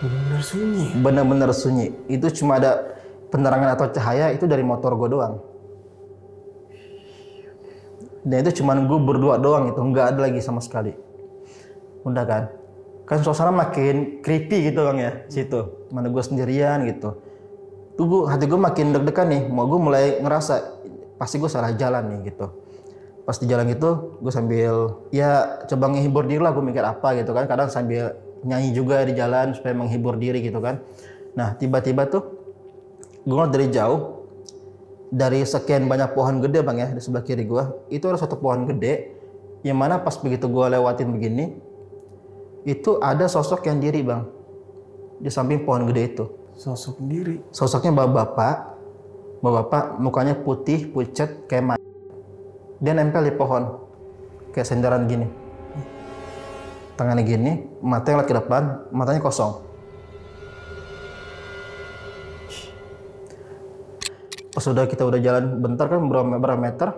Benar-benar sunyi. Bener-bener sunyi. Itu cuma ada penerangan atau cahaya itu dari motor gue doang. Dan itu cuma gue berdua doang, itu nggak ada lagi sama sekali. Udah kan suasana makin creepy gitu bang ya situ. Mana gue sendirian gitu. Tuh hati gue makin deg-degan nih. Mau gue mulai ngerasa pasti gue salah jalan nih gitu. Pas di jalan gitu gue sambil ya coba menghibur diri lah, gue mikir apa gitu kan. Kadang sambil nyanyi juga di jalan supaya menghibur diri gitu kan. Nah tiba-tiba tuh gue ngeliat dari jauh, dari sekian banyak pohon gede bang ya di sebelah kiri gue, itu ada satu pohon gede yang mana pas begitu gue lewatin begini, itu ada sosok yang diri bang di samping pohon gede itu. Sosok diri. Sosoknya bapak mukanya putih pucet kayak mayat. Dia nempel di pohon kayak sendaran gini, tangannya gini, matanya lagi ke depan, matanya kosong. Pas kita udah jalan bentar kan berapa meter,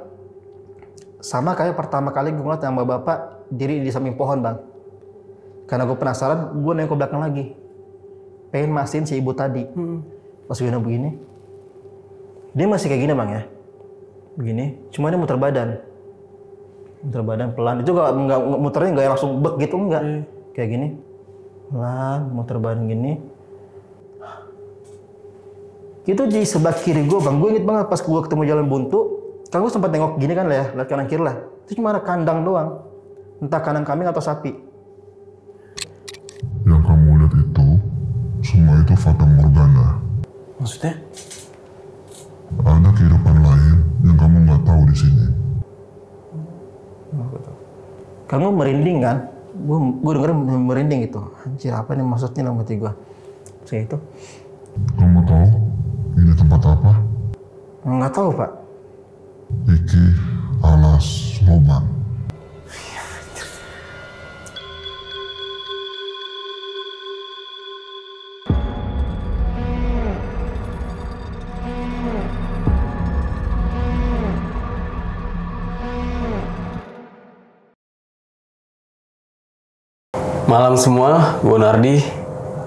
sama kayak pertama kali gue ngeliat yang bapak diri di samping pohon bang. Karena gue penasaran, gue nengok ke belakang lagi, pengen mastiin si ibu tadi. Pas gue nengok begini, dia masih kayak gini bang ya, begini, cuma dia muter badan pelan. Itu nggak muternya nggak langsung bek gitu, enggak, kayak gini, pelan muter badan gini. Itu di sebelah kiri gue bang, gue inget banget pas gue ketemu jalan buntu, kan gue sempat nengok gini kan lah ya, lihat kanan kiri lah. Itu cuma ada kandang doang, entah kandang kambing atau sapi. Yang kamu lihat itu, semua itu fata morgana. Maksudnya? Ada kehidupan lain yang kamu nggak tahu di sini. Kamu merinding kan? Gue dengerin merinding gitu. Anjir apa nih maksudnya dalam hati gue? Saya itu. Kamu tahu ini tempat apa? Nggak tahu pak. Iki Alas Roban. Malam semua, gue Nardi.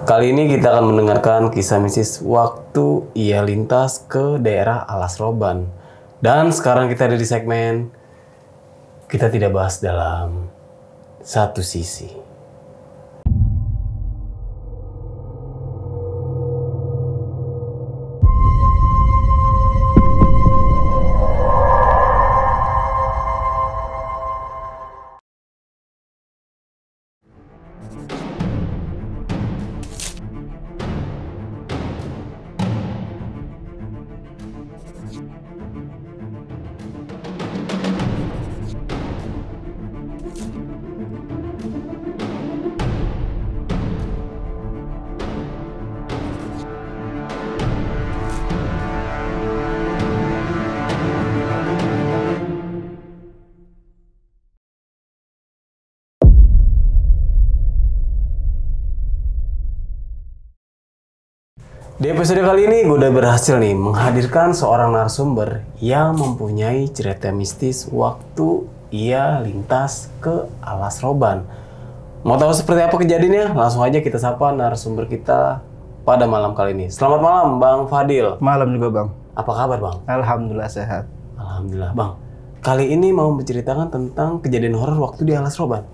Kali ini kita akan mendengarkan kisah mistis waktu ia lintas ke daerah Alas Roban. Dan sekarang kita ada di segmen kita tidak bahas dalam satu sisi. Di episode kali ini gue udah berhasil nih menghadirkan seorang narasumber yang mempunyai cerita mistis waktu ia lintas ke Alas Roban. Mau tahu seperti apa kejadiannya? Langsung aja kita sapa narasumber kita pada malam kali ini. Selamat malam Bang Fadil. Malam juga bang. Apa kabar Bang? Alhamdulillah sehat. Alhamdulillah Bang. Kali ini mau menceritakan tentang kejadian horor waktu di Alas Roban.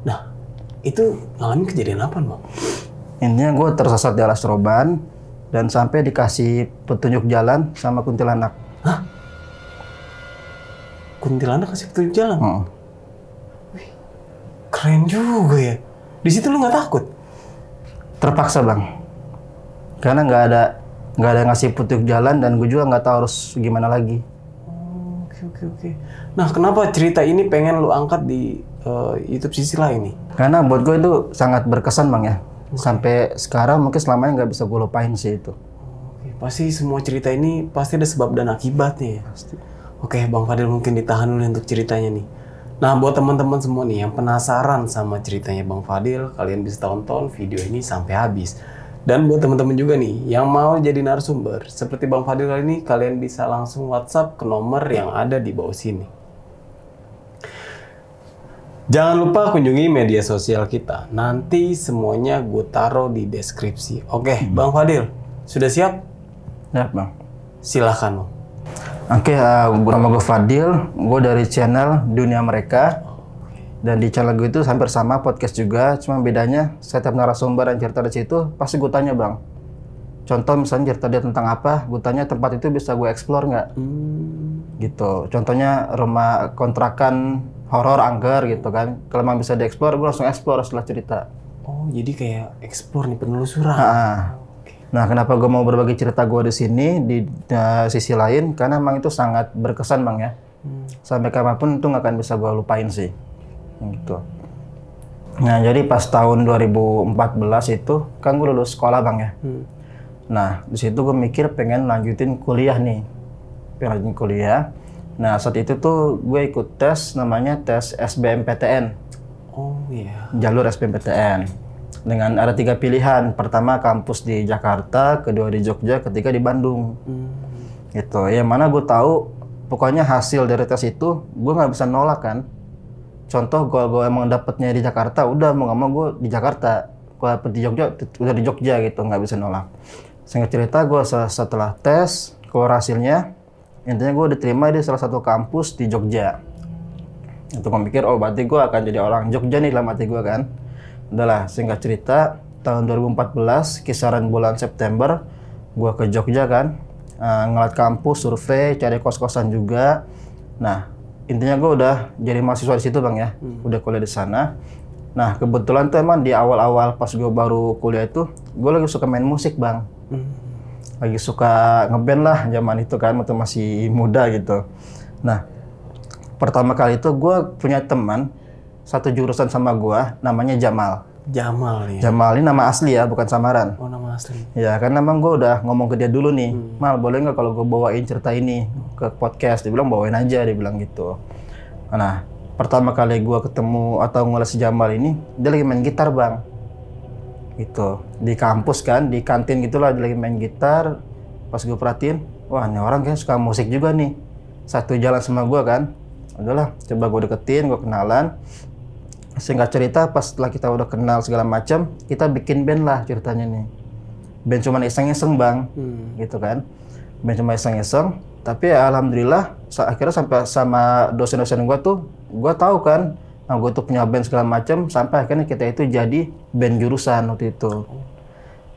Nah, itu ngalamin kejadian apa Bang? Intinya gue tersesat di Alas Roban dan sampai dikasih petunjuk jalan sama kuntilanak. Hah? Kuntilanak kasih petunjuk jalan? Wih, keren juga ya. Di situ lu nggak takut? Terpaksa bang, karena nggak ada yang ngasih petunjuk jalan dan gue juga nggak tahu harus gimana lagi. Oke. Nah, kenapa cerita ini pengen lu angkat di YouTube sisi lain nih? Karena buat gue itu sangat berkesan bang ya. Sampai sekarang mungkin selamanya nggak bisa gue lupain sih itu. Oke, pasti semua cerita ini pasti ada sebab dan akibatnya ya. Pasti. Oke, Bang Fadil mungkin ditahan dulu untuk ceritanya nih. Nah, buat teman-teman semua nih yang penasaran sama ceritanya Bang Fadil, kalian bisa tonton video ini sampai habis. Dan buat teman-teman juga nih yang mau jadi narasumber seperti Bang Fadil kali ini, kalian bisa langsung WhatsApp ke nomor yang ada di bawah sini. Jangan lupa kunjungi media sosial kita. Nanti semuanya gue taruh di deskripsi. Oke, Bang Fadil, sudah siap? Ya, Bang. Silahkan, Bang. Oke, nama gue Fadil, gue dari channel Dunia Mereka. Dan di channel gue itu hampir sama podcast juga, cuma bedanya setiap narasumber yang cerita di situ pasti gue tanya, Bang. Contoh misalnya cerita dia tentang apa, gue tanya tempat itu bisa gue explore nggak? Gitu. Contohnya rumah kontrakan horor angker gitu kan. Kalau emang bisa dieksplor, gue langsung explore setelah cerita. Oh, jadi kayak explore nih, penelusuran. Nah, kenapa gue mau berbagi cerita gue di sini di sisi lain? Karena emang itu sangat berkesan, Bang ya. Sampai kapanpun itu nggak akan bisa gue lupain sih. Gitu. Nah, jadi pas tahun 2014 itu kan gue lulus sekolah, Bang ya. Nah, di situ gue mikir pengen lanjutin kuliah nih. Pengen lanjutin kuliah. Nah, saat itu tuh gue ikut tes namanya tes SBMPTN. Oh iya. Jalur SBMPTN. Dengan ada 3 pilihan. Pertama kampus di Jakarta, kedua di Jogja, ketiga di Bandung. Gitu. Yang mana gue tahu pokoknya hasil dari tes itu gue nggak bisa nolak kan. Contoh gue emang dapetnya di Jakarta, udah mau nggak mau gue di Jakarta. Gue dapet di Jogja, udah di Jogja gitu, nggak bisa nolak. Singkat cerita gue setelah tes, keluar hasilnya, intinya gue diterima di salah satu kampus di Jogja. Itu gue mikir, oh berarti gue akan jadi orang Jogja nih dalam hati gue kan. Udahlah, singkat cerita, tahun 2014, kisaran bulan September, gue ke Jogja kan, ngeliat kampus, survei, cari kos-kosan juga. Nah, intinya gue udah jadi mahasiswa di situ, Bang ya, udah kuliah di sana. Nah, kebetulan tuh emang di awal-awal pas gue baru kuliah itu, gue lagi suka main musik, Bang. Lagi suka ngeband lah zaman itu kan, waktu masih muda gitu. Nah, pertama kali itu gue punya teman satu jurusan sama gue, namanya Jamal. Jamal nih. Jamal ini nama asli ya, bukan samaran. Oh, nama asli. Ya, karena emang gue udah ngomong ke dia dulu nih, Mal, boleh nggak kalau gue bawain cerita ini ke podcast? Dia bilang bawain aja, dia bilang gitu. Nah, pertama kali gue ketemu atau ngeliat si Jamal ini, dia lagi main gitar, Bang. Gitu. Di kampus kan, di kantin gitulah, dia lagi main gitar. Pas gue perhatiin, wah ini orang kayaknya suka musik juga nih. Satu jalan sama gue kan. Udahlah, coba gue deketin, gue kenalan. Singkat cerita, pas setelah kita udah kenal segala macam, kita bikin band lah ceritanya nih. Band cuman iseng-iseng, Bang, gitu kan. Band cuma iseng-iseng, tapi ya alhamdulillah akhirnya sampai sama dosen-dosen gue tuh, gue tahu kan, nah gue tuh punya band segala macam, sampai akhirnya kita itu jadi band jurusan waktu itu.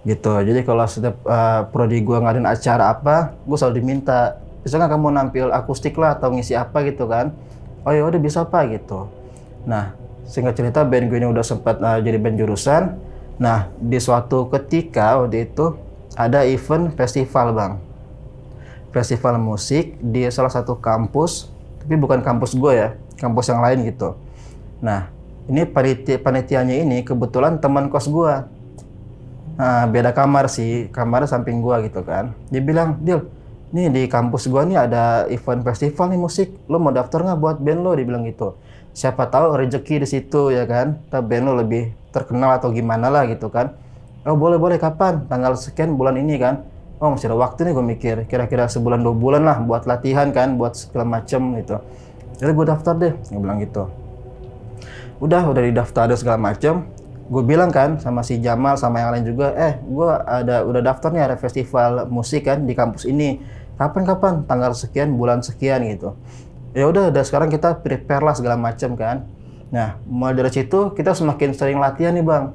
Gitu, jadi kalau setiap prodi gue ngadain acara apa, gue selalu diminta, bisa nggak kamu nampil akustik lah atau ngisi apa gitu kan. Oh ya udah bisa apa gitu. Nah, singkat cerita band gue ini udah sempat jadi band jurusan. Nah, di suatu ketika waktu itu ada event festival, Bang. Festival musik di salah satu kampus, tapi bukan kampus gue ya, kampus yang lain gitu. Nah, ini panitianya ini kebetulan teman kos gue. Nah, beda kamar sih, kamarnya samping gue gitu kan. Dia bilang, Dil, nih di kampus gue nih ada event festival nih musik, lo mau daftar nggak buat band lo? Dia bilang gitu. Siapa tahu rezeki di situ ya kan, band lo lebih terkenal atau gimana lah gitu kan. Oh boleh kapan? Tanggal sekian bulan ini kan. Oh masih ada waktu nih, gue mikir kira-kira sebulan 2 bulan lah buat latihan kan, buat segala macem gitu. Jadi gue daftar deh, gue bilang gitu. Udah didaftar ada segala macem. Gue bilang kan sama si Jamal sama yang lain juga, gue udah daftar nih ada festival musik kan di kampus ini. Kapan? Tanggal sekian, bulan sekian gitu. Ya udah sekarang kita prepare lah segala macam kan. Nah, mulai dari situ kita semakin sering latihan nih, Bang.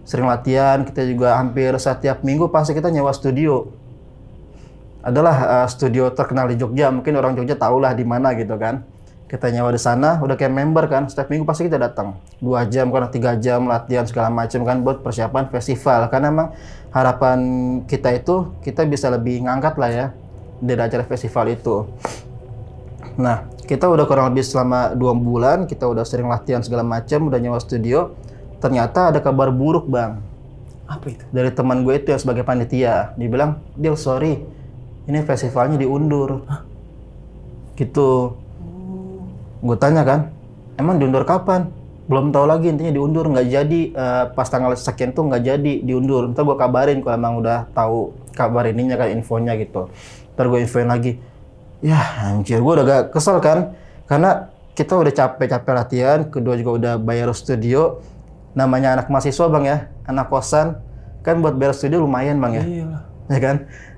Sering latihan, kita juga hampir setiap minggu pasti kita nyewa studio. Adalah studio terkenal di Jogja, mungkin orang Jogja tahulah di mana gitu kan. Kita nyewa di sana, udah kayak member kan. Setiap minggu pasti kita datang. 2 jam, karena 3 jam latihan segala macam kan buat persiapan festival. Karena emang harapan kita itu kita bisa lebih ngangkat lah ya dari acara festival itu. Nah, kita udah kurang lebih selama 2 bulan, kita udah sering latihan segala macam, udah nyewa studio. Ternyata ada kabar buruk, Bang. Apa itu? Dari teman gue itu yang sebagai panitia. Dia bilang, Dil, sorry, ini festivalnya diundur. Hah? Gitu. Gue tanya kan, emang diundur kapan? Belum tahu lagi, intinya diundur, nggak jadi. Pas tanggal sekian tuh nggak jadi, diundur. Ntar gue kabarin kalau emang udah tahu kabar ininya kan, infonya gitu. Ntar gue infoin lagi. Ya anjir, gue udah gak kesel kan. Karena kita udah capek-capek latihan, kedua juga udah bayar studio. Namanya anak mahasiswa bang ya, anak kosan, kan buat bayar studio lumayan bang ya. Iya. Ya kan?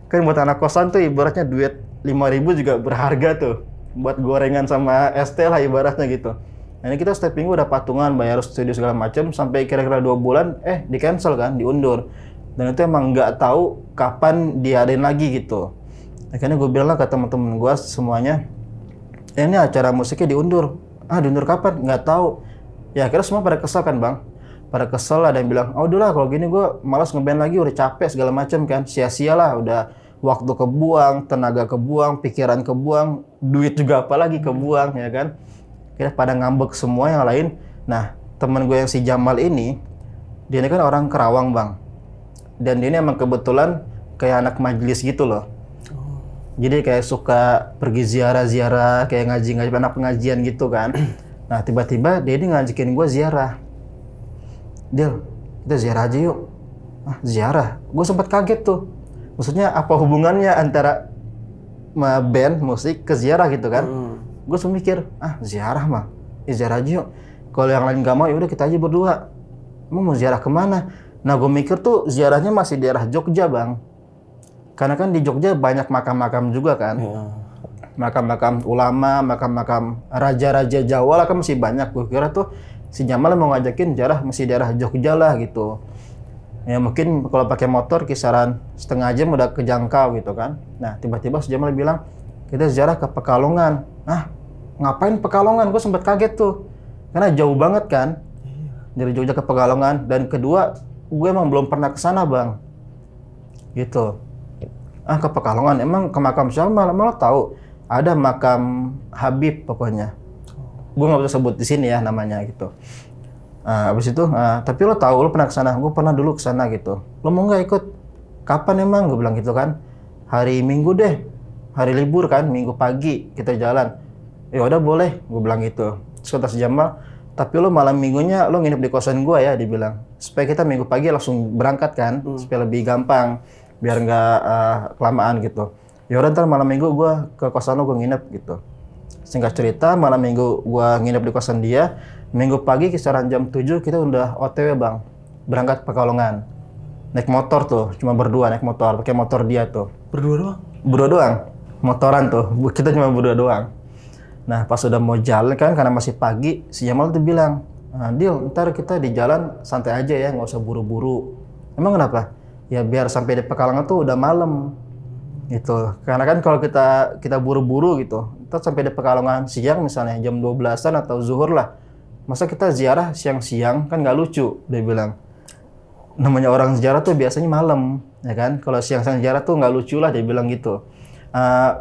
Kan buat anak kosan tuh ibaratnya duit 5.000 juga berharga tuh. Buat gorengan sama es teh lah ibaratnya gitu. Nah ini kita setiap minggu udah patungan, bayar studio segala macam sampai kira-kira 2 bulan, di cancel kan, diundur. Dan itu emang nggak tahu kapan diadain lagi gitu. Akhirnya gue bilang lah ke teman-teman gue semuanya, ini acara musiknya diundur. Diundur kapan? Nggak tahu. Ya akhirnya semua pada kesel kan bang. Pada kesel, ada yang bilang, oh udahlah kalau gini gue malas ngeband lagi, udah capek segala macam kan, sia-sia lah, udah waktu kebuang, tenaga kebuang, pikiran kebuang, duit juga apalagi kebuang ya kan. Kita pada ngambek semua yang lain. Nah temen gue yang si Jamal ini, dia ini kan orang Kerawang bang, dan dia ini emang kebetulan kayak anak majelis gitu loh. Jadi kayak suka pergi ziarah-ziarah, kayak ngaji-ngaji, anak pengajian gitu kan. Nah tiba-tiba dia ini ngajakin gue ziarah. Dil, kita ziarah aja yuk. Ziarah? Gue sempat kaget tuh. Maksudnya apa hubungannya antara band musik ke ziarah gitu kan? Gue sempat mikir, ziarah mah, ziarah aja yuk. Kalau yang lain gak mau, yaudah kita aja berdua. Mau ziarah kemana? Nah gue mikir tuh ziarahnya masih daerah Jogja bang. Karena kan di Jogja banyak makam-makam juga kan. Makam-makam ulama, makam-makam raja-raja Jawa lah kan masih banyak. Gue kira tuh si Jamal mau ngajakin ziarah masih daerah Jogja lah gitu. Ya mungkin kalau pakai motor kisaran setengah jam udah kejangkau gitu kan. Nah tiba-tiba si Jamal bilang kita ziarah ke Pekalongan. Ngapain Pekalongan? Gue sempat kaget tuh. Karena jauh banget kan. Dari Jogja ke Pekalongan. Dan kedua gue emang belum pernah ke sana bang. Gitu. Ke Pekalongan. Emang ke makam siapa? Malah tahu. Ada makam Habib pokoknya. Gue nggak bisa sebut di sini ya namanya gitu. Abis itu, tapi lo tahu lo pernah kesana? Gue pernah dulu kesana gitu. Lo mau nggak ikut? Kapan emang? Gue bilang gitu kan. Hari Minggu deh, hari libur kan, Minggu pagi kita jalan. Ya udah boleh, gue bilang gitu. Terus kata si Jamal, tapi lo malam minggunya lo nginep di kosan gue ya, dibilang. Supaya kita Minggu pagi langsung berangkat kan, supaya lebih gampang, biar nggak kelamaan gitu. Ya udah ntar malam minggu gue ke kosan lo, gue nginep gitu. Singkat cerita, malam minggu gua nginep di kosan dia. Minggu pagi kisaran jam 7 kita udah OTW bang, berangkat Pekalongan. Naik motor tuh, cuma berdua naik motor, pakai motor dia tuh. Berdua doang? Berdua doang, motoran tuh, kita cuma berdua doang. Nah pas udah mau jalan kan, karena masih pagi, si Jamal tuh bilang, Dil, ntar kita di jalan santai aja ya, nggak usah buru-buru. Emang kenapa? Ya biar sampai di Pekalongan tuh udah malam. Gitu. Karena kan kalau kita buru-buru gitu, kita sampai di Pekalongan siang misalnya jam 12-an atau zuhur lah. Masa kita ziarah siang-siang kan nggak lucu, dia bilang. Namanya orang ziarah tuh biasanya malam, ya kan? Kalau siang-siang ziarah tuh nggak lucu lah, dia bilang gitu.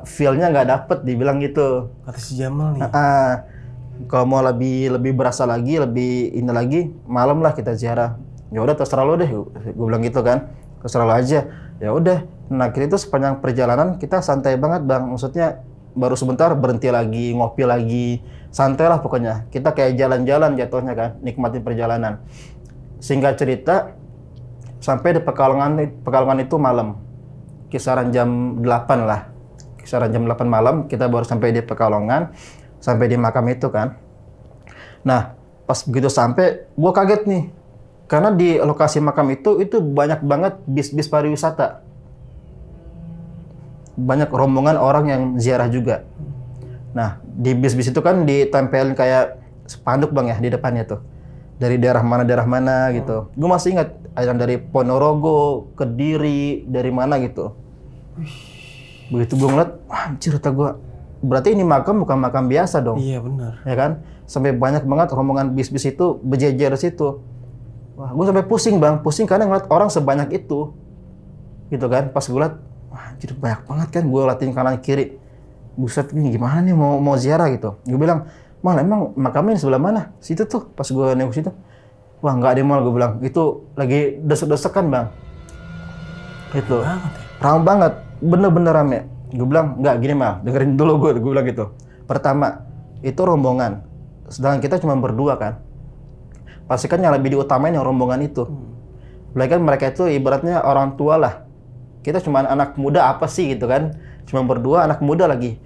Feel-nya nggak dapet, dia bilang gitu. Kata si Jamal nih. Kalau mau lebih berasa lagi, lebih ini lagi, malam lah kita ziarah. Ya udah terserah lo deh, gue bilang gitu kan. Terserah lo aja. Ya udah. Nah kita itu sepanjang perjalanan kita santai banget bang. Maksudnya baru sebentar berhenti lagi, ngopi lagi, santai lah pokoknya. Kita kayak jalan-jalan jatuhnya kan, nikmatin perjalanan. Singkat cerita, sampai di Pekalongan itu malam, kisaran jam 8 lah. Kisaran jam 8 malam kita baru sampai di Pekalongan, sampai di makam itu kan. Nah pas begitu sampai, gua kaget nih. Karena di lokasi makam itu banyak banget bis-bis pariwisata. Banyak rombongan orang yang ziarah juga. Nah, di bis-bis itu kan ditempelin kayak spanduk bang ya di depannya tuh. Dari daerah mana gitu. Gue masih ingat ada yang dari Ponorogo, Kediri, dari mana gitu. Begitu gue ngeliat, anjir kata gue, berarti ini makam bukan makam biasa dong. Iya benar. Ya kan? Sampai banyak banget rombongan bis-bis itu berjejer di situ. Wah, gue sampai pusing bang, pusing karena ngeliat orang sebanyak itu, gitu kan. Pas gue liat, wah anjir banyak banget kan, gue latin kanan kiri. Buset, ini gimana nih mau ziarah gitu. Gue bilang, Mal emang makamnya di sebelah mana? Situ tuh, pas gue nengok situ. Wah nggak deh Mal, gue bilang, itu lagi desek-desekan bang. Itu, ramai banget, bener-bener rame. Gue bilang, nggak gini Mal, dengerin dulu gue bilang gitu. Pertama, itu rombongan, sedangkan kita cuma berdua kan. Pasti kan yang lebih diutamain yang rombongan itu. Apalagi kan mereka itu ibaratnya orang tua lah. Kita cuma anak muda apa sih gitu kan. Cuma berdua anak muda lagi.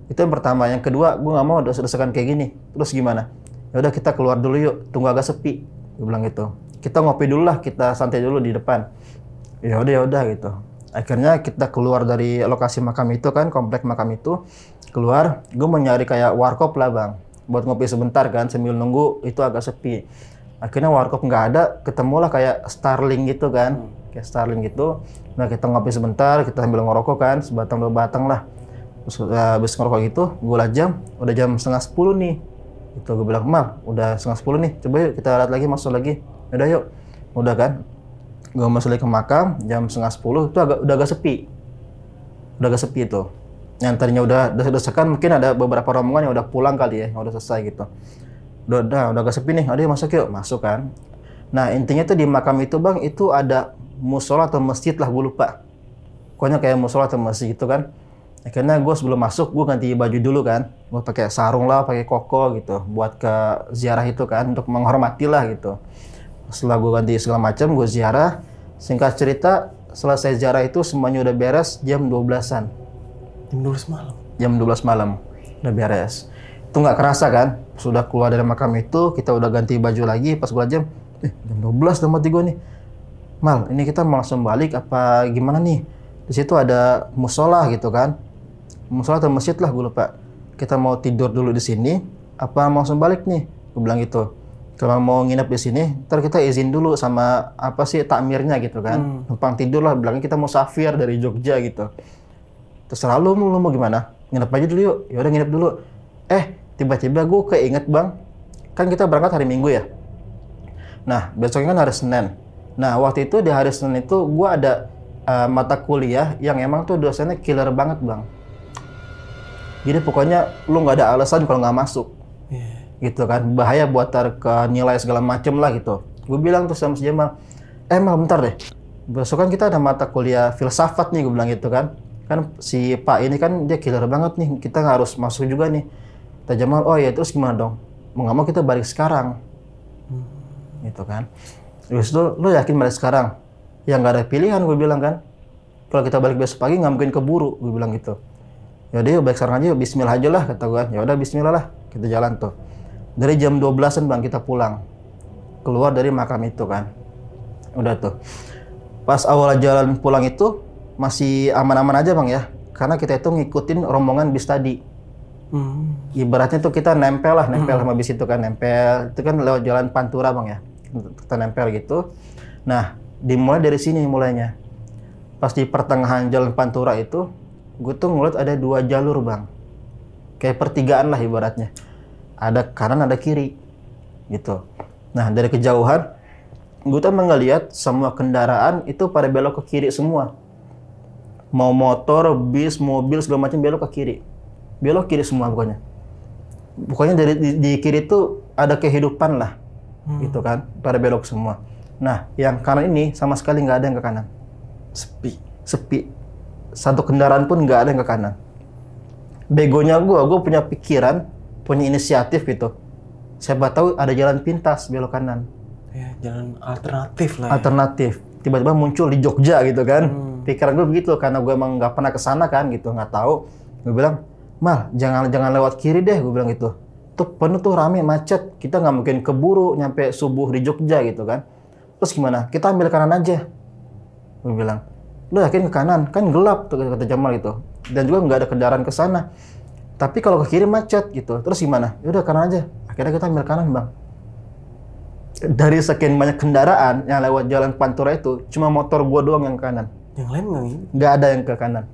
Itu yang pertama. Yang kedua, gue nggak mau desek-desekan kayak gini. Terus gimana? Ya udah kita keluar dulu yuk, tunggu agak sepi. Gue bilang gitu. Kita ngopi dulu lah, kita santai dulu di depan. Ya udah gitu. Akhirnya kita keluar dari lokasi makam itu kan, komplek makam itu. Keluar, gue mau nyari kayak warkop lah bang. Buat ngopi sebentar kan, sambil nunggu itu agak sepi. Akhirnya warkop nggak ada, ketemulah kayak Starling gitu kan. Kayak Starling gitu. Nah kita ngopi sebentar, kita sambil ngerokok kan, sebatang dua batang lah. Terus habis ngerokok gitu, gue liat jam, udah jam 9:30 nih. Itu gue bilang, Mal, udah 9:30 nih, coba yuk kita lihat lagi, masuk lagi. Udah yuk, udah kan. Gue masuk lagi ke makam, jam 9:30 itu udah agak sepi. Udah agak sepi itu. Yang tadinya udah desak-desakan, mungkin ada beberapa rombongan yang udah pulang kali ya, yang udah selesai gitu. Udah agak sepi nih, ayo masuk yuk, masuk kan. Nah intinya tuh di makam itu bang, itu ada musola atau masjid lah, gue lupa. Pokoknya kayak musola atau masjid gitu kan. Akhirnya gue sebelum masuk, gue ganti baju dulu kan. Gue pakai sarung lah, pakai koko gitu, buat ke ziarah itu kan, untuk menghormati lah gitu. Setelah gue ganti segala macam, gue ziarah. Singkat cerita, selesai ziarah itu semuanya udah beres jam 12-an. Jam 12 malam? Jam 12 malam, udah beres. Itu nggak kerasa kan, sudah keluar dari makam itu, kita udah ganti baju lagi, pas gue jam 12 udah mati gue nih. Mal, ini kita mau langsung balik apa gimana nih? Di situ ada musola gitu kan. Musola atau masjid lah, gue lupa. Kita mau tidur dulu di sini, apa mau langsung balik nih? Gue bilang gitu. Kalau mau nginep di sini, ntar kita izin dulu sama apa sih takmirnya gitu kan. Numpang tidur lah, bilangnya kita mau safir dari Jogja gitu. Terserah lu mau gimana? Nginep aja dulu yuk. Ya udah nginep dulu. Tiba-tiba gue keinget bang, kan kita berangkat hari Minggu ya. Nah besoknya kan hari Senin. Nah waktu itu di hari Senin itu gue ada mata kuliah yang emang tuh dosennya killer banget bang. Jadi pokoknya lu nggak ada alasan kalau nggak masuk, gitu kan, bahaya buat ke nilai segala macem lah gitu. Gue bilang tuh sama si Jamal, Mal bentar deh, besok kan kita ada mata kuliah filsafat nih, gue bilang gitu kan. Kan si Pak ini kan dia killer banget nih, kita harus masuk juga nih. Kata Jamal, oh ya terus gimana dong? Mau nggak mau kita balik sekarang, gitu kan. Terus lu yakin balik sekarang? Ya nggak ada pilihan, gue bilang kan. Kalau kita balik besok pagi nggak mungkin keburu, gue bilang gitu. Yaudah yuk balik sekarang aja, bismillah aja lah kata gue. Ya udah bismillah lah, kita jalan tuh. Dari jam 12-an bang kita pulang. Keluar dari makam itu kan. Udah tuh. Pas awal jalan pulang itu masih aman-aman aja bang ya. Karena kita itu ngikutin rombongan bis tadi. Ibaratnya tuh kita nempel sama bis itu kan, nempel. Itu kan lewat jalan Pantura bang ya. Kita nempel gitu. Nah, dimulai dari sini mulainya. Pas di pertengahan jalan Pantura itu, gue tuh ngeliat ada 2 jalur bang. Kayak pertigaan lah ibaratnya. Ada kanan, ada kiri. Gitu. Nah, dari kejauhan, gue tuh ngeliat semua kendaraan itu pada belok ke kiri semua. Mau motor, bis, mobil, segala macam belok ke kiri. Belok kiri semua pokoknya. Pokoknya di kiri tuh ada kehidupan lah. Gitu kan. Pada belok semua. Nah, yang kanan ini sama sekali nggak ada yang ke kanan. Sepi. Satu kendaraan pun nggak ada yang ke kanan. Begonya gue punya pikiran, punya inisiatif gitu. Siapa tahu ada jalan pintas belok kanan. Ya, jalan alternatif lah. Alternatif. Tiba-tiba muncul di Jogja gitu kan. Pikiran gue begitu karena gue emang nggak pernah kesana kan gitu, nggak tahu. Gue bilang, Mal, jangan lewat kiri deh, gue bilang gitu. Tuh penuh tuh rame macet. Kita nggak mungkin keburu nyampe subuh di Jogja gitu kan. Terus gimana? Kita ambil kanan aja. Gue bilang. Lu yakin ke kanan? Kan gelap tuh kata Jamal gitu. Dan juga nggak ada kendaraan ke sana. Tapi kalau ke kiri macet gitu. Terus gimana? Ya udah kanan aja. Akhirnya kita ambil kanan, Bang. Dari sekian banyak kendaraan yang lewat jalan Pantura itu, cuma motor gua doang yang ke kanan. Yang lain nggak ada yang ke kanan.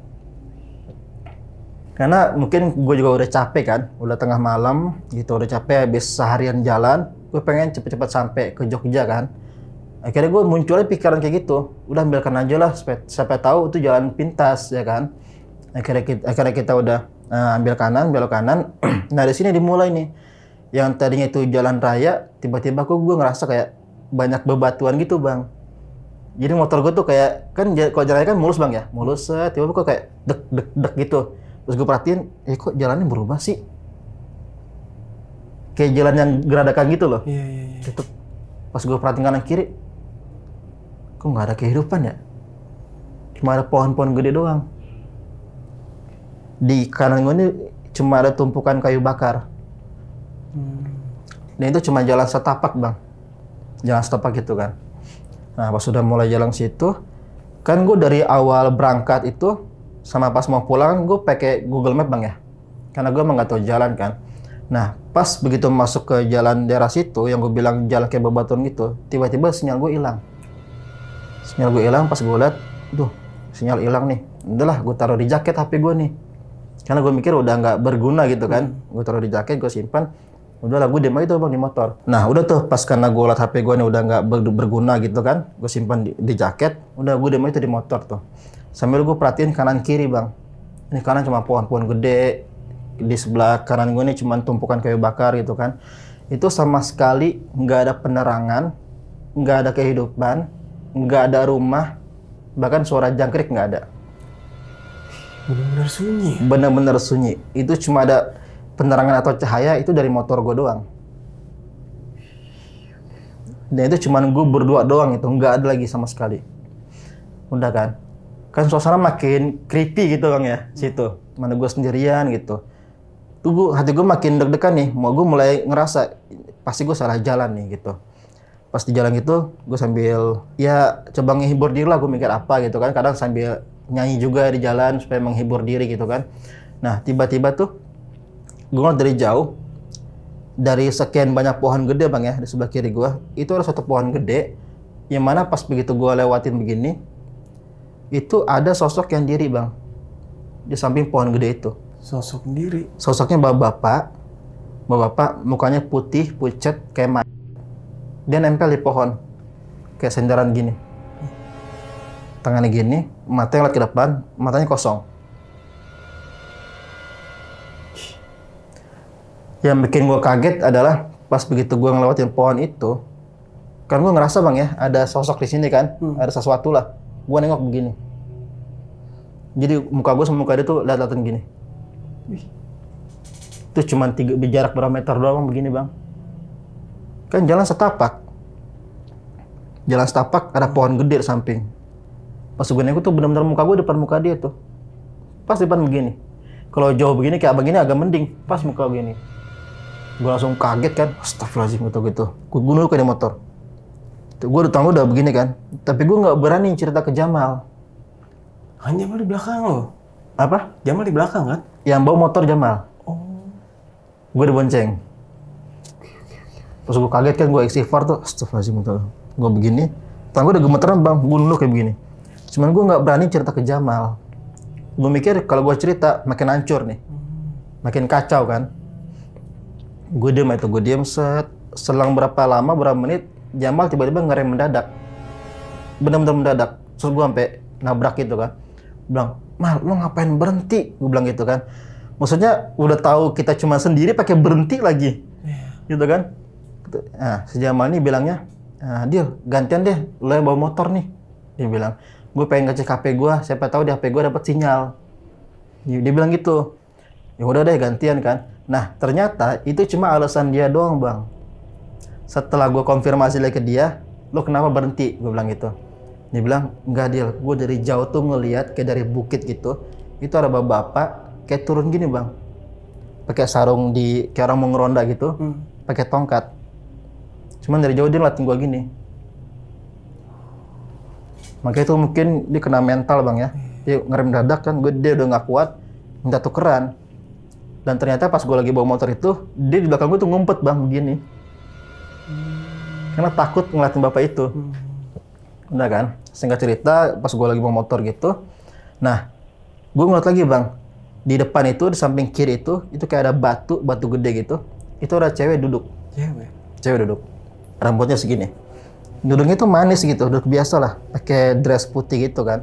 Karena mungkin gue juga udah capek kan, udah tengah malam gitu, udah capek habis seharian jalan. Gue pengen cepet-cepet sampai ke Jogja kan. Akhirnya gue munculnya pikiran kayak gitu, udah ambilkan aja lah, siapa tahu itu jalan pintas ya kan. Akhirnya kita udah ambil kanan, belok kanan. Nah di sini dimulai nih, yang tadinya itu jalan raya, tiba-tiba gue ngerasa kayak banyak bebatuan gitu bang. Jadi motor gue tuh kayak, kan kalau jalannya kan mulus bang ya, mulus, tiba-tiba kok kayak dek gitu. Terus gue perhatiin, kok jalannya berubah sih? Kayak jalan yang geradakan gitu loh. Iya. Itu pas gue perhatiin kanan kiri, kok nggak ada kehidupan ya? Cuma ada pohon-pohon gede doang. Di kanan gue ini cuma ada tumpukan kayu bakar. Dan itu cuma jalan setapak bang, jalan setapak gitu kan. Nah pas sudah mulai jalan situ, kan gue dari awal berangkat itu sama pas mau pulang gue pakai Google Map bang ya, karena gue emang nggak tahu jalan kan. Nah pas begitu masuk ke jalan daerah situ yang gue bilang jalan kayak bebatuan gitu, tiba-tiba sinyal gue hilang. Sinyal gue hilang, pas gue lihat, tuh sinyal hilang nih. Udahlah gue taruh di jaket HP gue nih, karena gue mikir udah nggak berguna gitu kan. Gue taruh di jaket, gue simpan. Udahlah gue diam aja tuh bang di motor. Nah udah tuh pas karena gue liat HP gue nih udah nggak berguna gitu kan, gue simpan di jaket. Udah gue diam aja tuh di motor tuh. Sambil gue perhatiin kanan kiri bang. Ini kanan cuma pohon-pohon gede. Di sebelah kanan gue nih cuma tumpukan kayu bakar gitu kan. Itu sama sekali nggak ada penerangan, nggak ada kehidupan, nggak ada rumah, bahkan suara jangkrik nggak ada. Bener-bener sunyi. Bener-bener sunyi. Itu cuma ada penerangan atau cahaya itu dari motor gue doang. Dan itu cuma gue berdua doang itu, nggak ada lagi sama sekali. Udah kan suasana makin creepy gitu bang ya situ. Mana gue sendirian gitu. Tuh hati gue makin deg-degan nih. Gue mulai ngerasa pasti gue salah jalan nih gitu. Pas di jalan gitu, gue sambil ya coba menghibur diri lah. Gue mikir apa gitu kan. Kadang sambil nyanyi juga di jalan supaya menghibur diri gitu kan. Nah tiba-tiba tuh gue ngeliat dari jauh, dari sekian banyak pohon gede bang ya di sebelah kiri gue, itu ada satu pohon gede yang mana pas begitu gue lewatin begini, itu ada sosok yang diri bang di samping pohon gede itu. Sosok diri. Sosoknya bapak mukanya putih pucet kayak mayat. Dia nempel di pohon kayak senderan gini, tangannya gini, matanya lihat ke depan, matanya kosong. Yang bikin gue kaget adalah pas begitu gue ngelewatin pohon itu, kan gue ngerasa bang ya ada sosok di sini kan, ada sesuatu lah. Gue nengok begini, jadi muka gue sama muka dia tuh lihat-lihatan gini. Itu cuma jarak berapa meter doang begini bang. Kan jalan setapak, ada pohon gede di samping. Pas gue nengok tuh benar-benar muka gue depan muka dia tuh, pas depan begini. Kalau jauh begini kayak begini agak mending, pas muka begini. Gue langsung kaget kan, astagfirullahaladzim gitu. Gue dulu kayak di motor. Gue udah begini kan, tapi gue nggak berani cerita ke Jamal. Hanya Jamal di belakang lo. Apa? Jamal di belakang kan? Yang bawa motor Jamal. Oh. Gue dibonceng. Terus gue kaget kan, gue istighfar tuh, astagfirullahaladzim gitu. Gue begini, tangan gue udah gemeteran bang, gue dulu kayak begini. Cuman gue nggak berani cerita ke Jamal. Gue mikir kalau gue cerita makin hancur nih, makin kacau kan. Gue diem set. Selang berapa menit, Jamal tiba-tiba ngerem mendadak. Bener-bener mendadak. Terus gue sampai nabrak gitu kan. Bilang, Mal, lo ngapain berhenti? Gue bilang gitu kan. Maksudnya udah tahu kita cuma sendiri pakai berhenti lagi. Gitu kan. Nah, si Jamal ini bilangnya, Dil, gantian deh, lo yang bawa motor nih. Dia bilang, gue pengen ngecek HP gue, siapa tahu di HP gue dapet sinyal. Dia bilang gitu. Ya udah deh gantian kan. Nah ternyata itu cuma alasan dia doang bang. Setelah gue konfirmasi lagi ke dia, lo kenapa berhenti? Gue bilang gitu. Dia bilang, enggak Dil, gue dari jauh tuh ngeliat kayak dari bukit gitu. Itu ada bapak kayak turun gini bang, pakai sarung kayak orang mau ngeronda gitu, pakai tongkat. Cuman dari jauh dia ngeliatin gue gini. Makanya itu mungkin dia kena mental bang ya. Dia ngerem dadak kan, dia udah nggak kuat, minta tukeran. Dan ternyata pas gue lagi bawa motor itu, dia di belakang gue tuh ngumpet bang begini. Karena takut ngeliatin bapak itu. Udah kan, singkat cerita pas gue lagi bawa motor gitu. Nah, gue ngeliat lagi bang, di depan itu, di samping kiri itu kayak ada batu gede gitu. Itu ada cewek duduk. Cewek duduk. Rambutnya segini. Duduknya tuh manis gitu, duduk biasa lah. Pakai dress putih gitu kan.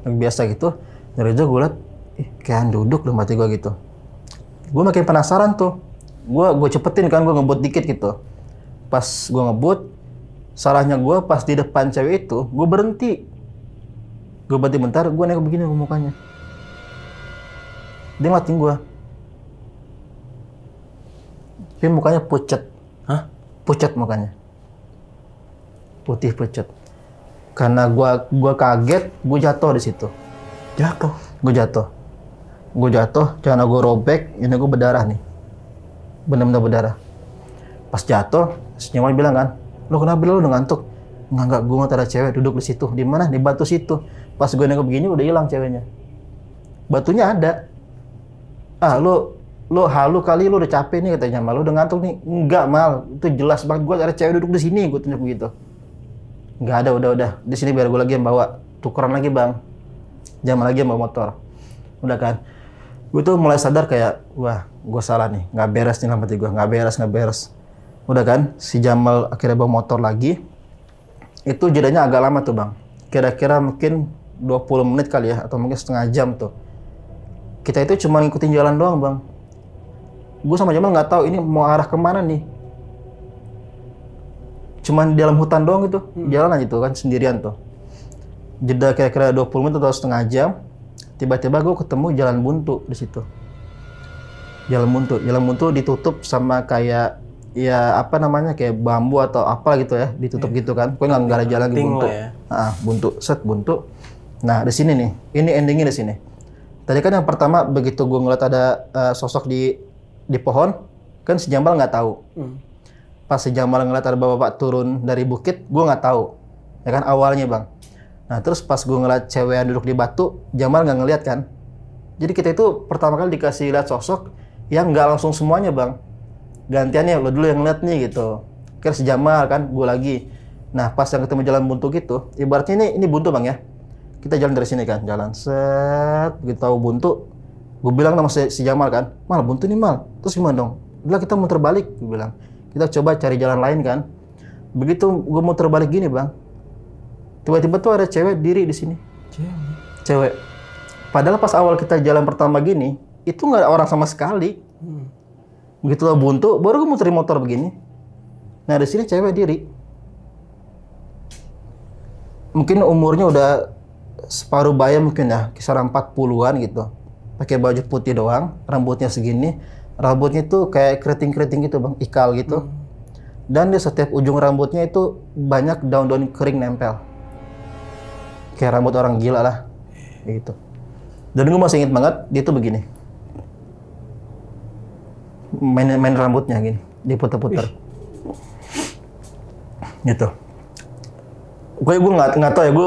Duduk biasa gitu. Dari jauh gue liat, kayak duduk dalam hati gue gitu. Gue makin penasaran tuh. Gue cepetin kan, gue ngebut dikit gitu. Pas gue ngebut, salahnya gue pas di depan cewek itu, gue berhenti. Gue berhenti bentar, gue nengok begini ke mukanya. Dia ngeliatin gue. Tapi mukanya pucet. Hah? Pucet mukanya. Putih pucet. Karena gue kaget, gue jatuh di situ. Jatuh? Gue jatuh. Gue jatuh, celana gue robek, ini gue berdarah nih. Bener-bener berdarah. Pas jatuh, si Jamal bilang kan, lo kenapa lu udah ngantuk? Enggak, gue ngeliat ada cewek duduk di situ. Di mana? Di batu situ. Pas gue nengok begini udah hilang ceweknya. Batunya ada. Ah, lu halu kali, lu udah capek nih katanya Mal. Lu udah ngantuk nih. Enggak, Mal. Itu jelas banget gue ada cewek duduk di sini, gue tunjuk begitu. Enggak ada, udah. Di sini biar gue lagi yang bawa. Tukeran lagi, Bang. Jamal lagi yang bawa motor. Udah kan. Gue tuh mulai sadar kayak, wah, gue salah nih. Nggak beres nih lambat gue. Nggak beres. Udah kan, si Jamal akhirnya bawa motor lagi. Itu jedanya agak lama tuh, Bang. Kira-kira mungkin 20 menit kali ya, atau mungkin setengah jam tuh. Kita itu cuma ngikutin jalan doang, Bang. Gue sama Jamal nggak tahu ini mau arah kemana nih. Cuman di dalam hutan doang gitu, jalan aja tuh kan, sendirian tuh. Jeda kira-kira 20 menit atau setengah jam, tiba-tiba gue ketemu jalan buntu di situ. Jalan buntu ditutup sama kayak ya apa namanya kayak bambu atau apa gitu ya, ditutup gitu kan. Gue nggak ada jalan di buntu. Ya. Buntu. Nah di sini nih, ini endingnya di sini. Tadi kan yang pertama begitu gue ngeliat ada sosok di pohon, kan si Jamal nggak tahu. Pas si Jamal ngeliat ada bapak-bapak turun dari bukit, gue nggak tahu. Ya kan awalnya, Bang. Nah terus pas gue ngeliat cewek yang duduk di batu, Jamal nggak ngeliat kan. Jadi kita itu pertama kali dikasih lihat sosok yang nggak langsung semuanya, Bang. Gantiannya lo dulu yang ngeliat nih gitu. Kira si Jamal kan, gue lagi. Nah pas yang ketemu jalan buntu gitu, ibaratnya ini buntu, Bang ya. Kita jalan dari sini kan, jalan set, begitu tahu buntu, gue bilang sama si Jamal kan, Mal buntu nih Mal. Terus gimana dong? Udah kita muter balik, gue bilang. Kita coba cari jalan lain kan. Begitu gue muter balik gini, Bang. Tiba-tiba tuh ada cewek diri di sini. Cewek. Padahal pas awal kita jalan pertama gini, itu nggak ada orang sama sekali. Begitu lah buntu, baru gue muterin motor begini. Nah di sini cewek diri. Mungkin umurnya udah separuh baya mungkin ya, kisaran 40-an gitu. Pakai baju putih doang, rambutnya segini. Rambutnya tuh kayak keriting-keriting gitu, Bang, ikal gitu. Dan di setiap ujung rambutnya itu banyak daun-daun kering nempel. Kayak rambut orang gila lah. Gitu. Dan gue masih inget banget, dia tuh begini. Main rambutnya gini, diputer-puter. Gitu. Gue nggak tahu ya, gue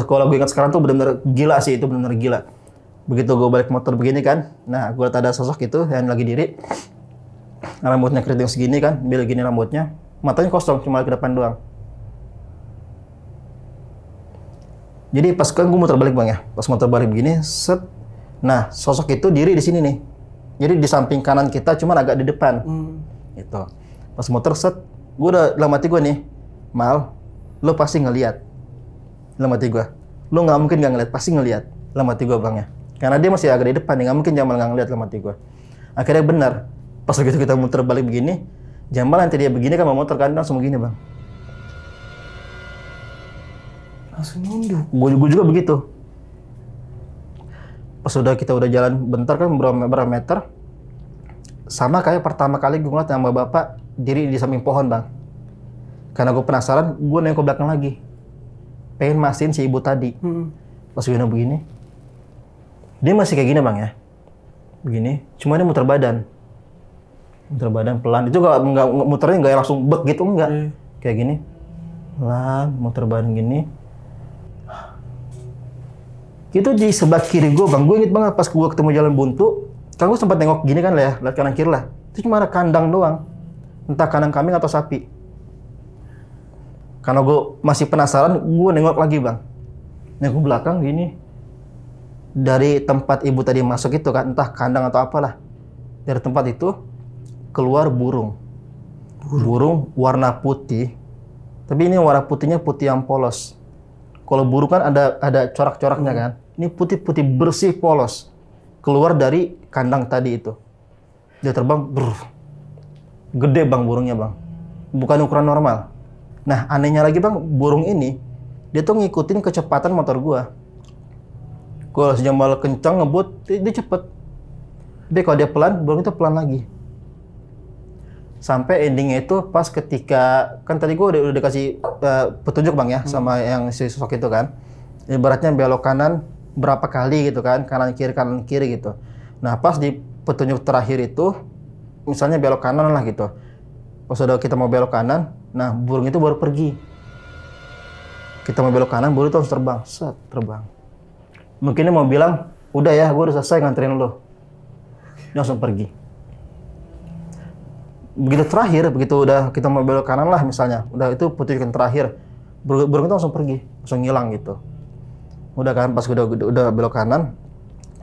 kalau gue ingat sekarang tuh benar-benar gila sih, itu benar-benar gila. Begitu gue balik motor begini kan, nah gue liat ada sosok itu yang lagi diri, rambutnya keriting segini kan, bila gini rambutnya, matanya kosong, cuma ke depan doang. Jadi pas kan gue muter balik, Bang ya, pas muter balik begini, set, nah sosok itu diri di sini nih, jadi di samping kanan kita, cuma agak di depan, gitu. Pas muter set, gue udah dalam hati gue nih, Mal, lo pasti ngelihat, dalam hati gue, lo nggak mungkin nggak ngeliat, pasti ngelihat, dalam hati gue, Bang ya. Karena dia masih agak di depan, nggak mungkin Jamal nggak ngeliat dalam hati gue. Akhirnya benar, pas begitu kita muter balik begini, Jamal nanti dia begini kan mau motor kan langsung begini, Bang. Langsung nunduk. Gue juga begitu. Pas kita udah jalan bentar kan berapa meter, sama kayak pertama kali gue ngeliat sama bapak diri di samping pohon, Bang. Karena gue penasaran, gue nengok ke belakang lagi, pengen mastiin si ibu tadi. Pas gue begini, dia masih kayak gini, Bang ya, begini, cuma dia muter badan pelan. Itu nggak muternya nggak langsung bek gitu, enggak, kayak gini, pelan, muter badan gini. Itu di sebelah kiri gue, Bang. Gue inget banget pas gue ketemu jalan buntu, kan gue sempat nengok gini kan lah ya, lihat kanan kiri lah. Itu cuma ada kandang doang, entah kandang kambing atau sapi. Karena gue masih penasaran, gue nengok lagi, Bang. Nengok belakang gini. Dari tempat ibu tadi masuk itu kan, entah kandang atau apalah. Dari tempat itu keluar burung. Burung warna putih. Tapi ini warna putihnya putih yang polos. Kalau burung kan ada corak-coraknya kan. Ini putih-putih bersih polos. Keluar dari kandang tadi itu. Dia terbang, gede, Bang, burungnya, Bang. Bukan ukuran normal. Nah, anehnya lagi, Bang, burung ini dia tuh ngikutin kecepatan motor gua. Kalau si Jamal kencang ngebut, dia cepet. Tapi kalau dia pelan, burung itu pelan lagi. Sampai endingnya itu pas ketika, kan tadi gua udah kasih petunjuk, Bang ya, sama yang si sosok itu kan. Ibaratnya belok kanan berapa kali gitu kan, kanan kiri gitu. Nah pas di petunjuk terakhir itu, misalnya belok kanan lah gitu. Pas udah kita mau belok kanan, nah burung itu baru pergi. Kita mau belok kanan, burung itu langsung terbang, set, terbang. Mungkin dia mau bilang, udah ya, gue udah selesai nganterin lo. Dia langsung pergi. Begitu terakhir, begitu udah kita mau belok kanan lah misalnya, udah itu petunjuk yang terakhir, burung itu langsung pergi, langsung ngilang gitu. Udah kan, pas udah belok kanan,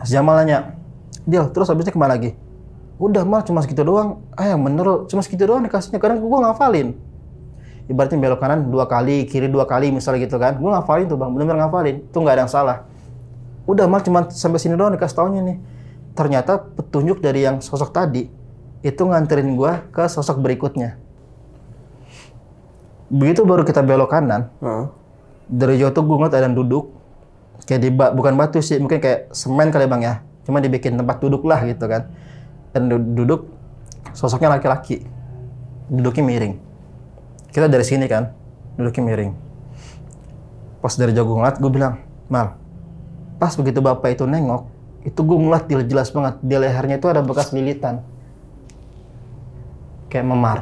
Jamal nanya, Dil, terus habisnya kemana lagi? Udah Mal, cuma segitu doang. Yang bener lo, cuma segitu doang dikasihnya, karena gue ngafalin. Ibaratnya belok kanan 2 kali, kiri 2 kali misalnya gitu kan. Gue ngafalin tuh bang, bener-bener ngafalin. Itu nggak ada yang salah. Udah Mal, cuma sampai sini doang dikasih taunya nih. Ternyata petunjuk dari yang sosok tadi, itu nganterin gue ke sosok berikutnya. Begitu baru kita belok kanan, dari jauh tuh gue ngeliat ada yang duduk. Kayak di bukan batu sih, mungkin kayak semen kali bang ya. Cuma dibikin tempat duduk lah gitu kan. Dan duduk, sosoknya laki-laki. Duduknya miring. Kita dari sini kan, duduknya miring. Pas dari jauh gue ngeliat, gue bilang, Mal, pas begitu bapak itu nengok, itu gue ngeliat jelas banget. Di lehernya itu ada bekas lilitan. Kayak memar.